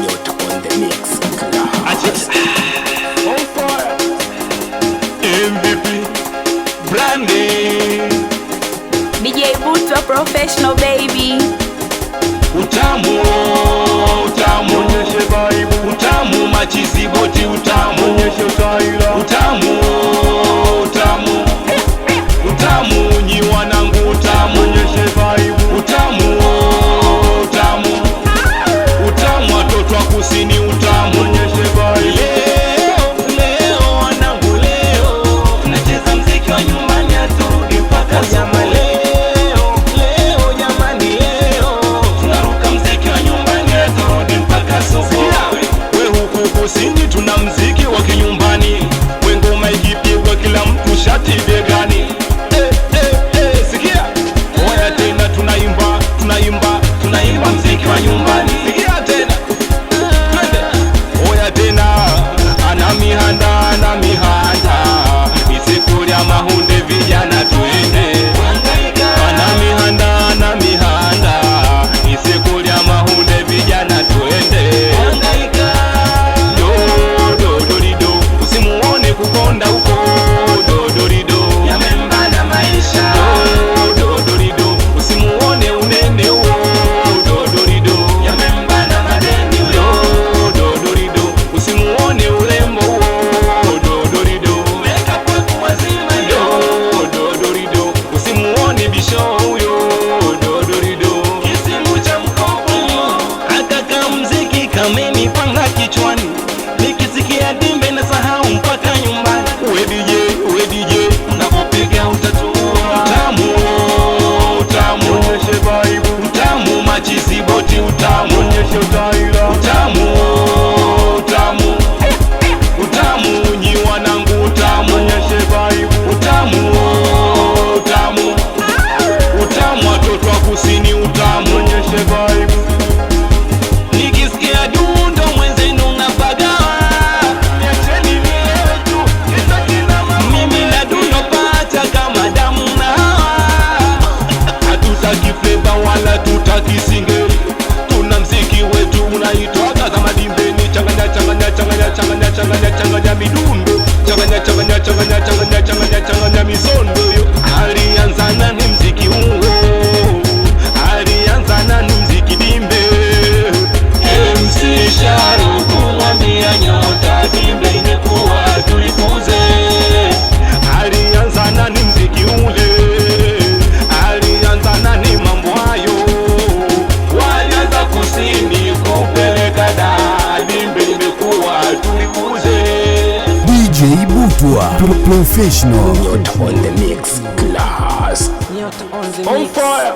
Nyota on the mix. On fire. MVP Brandy DJ Butwa professional baby. Utamu, utamu, onyeshe vibe. Utamu machizi boti utamu, onyeshe utaila. Utamu, utamu, utamu nyi wanangu utamu, onyeshe vibe. Utamu, utamu, utamu watoto wa kusini utamu, onyeshe vibe. Leo wanangu leo tunacheza mziki wa nyumbani haturudi mpaka asubuhi. Leo jamani leo tunaruka mziki wa nyumbani haturudi mpaka asubuhi. We huku kusini tuna mziki wa kinyumbani, we ngoma ikipigwa kila mtu shati begani. Sikia oya tena tunaimba mziki wa nyumbani. Sikia tena twende oya tena ana mihanda isikulya mahunde vijana twende. Ana mihanda isikulya mahunde vijana twende. Dodorido usimuone kukonda uko dodorido yamembana maisha. Dodorido usimuone unene uo dodorido yamembana madeni uo dodorido usimuone urembo uo dodorido weka kwa kuwazima yo dodorido usimuone bisho uyo dodorido kisimu cha mkopo akaka mziki kameni panga kichwani nikisikia dimbe na sahau mpaka nyumbani. We DJ unapopiga utatua utamu, utamu onyeshe vibe. Utamu machizi boti utamu, onyeshe utaila. Utamu, utamu, utamu nyi wanangu utamu, onyeshe vibe. Utamu, utamu, utamu watoto wa kusini utamu, onyeshe vibe. Nikisikia dundo mwenzenu napagawa, niacheni nielewe tu mimi na dundo pacha kama damu na hawa. Hatutaki fleva wala tutaki singeli, tuna mziki wetu unaitwaga kama dimbeni. Changanya midundo, changanya misondo yo. Alianza nani mziki huo? Alianza nani mziki dimbe? MC Sharuku mwambia Nyota dimbe imekuwa tuikuze. Alianza nani mziki ule? Alianza nani mambo hayo? Walianza kusini kupeleka da dimbe imekuwa tuikuze. DJ Butwa professional. Nyota on the mix. Class. Nyota on the On mix. fire.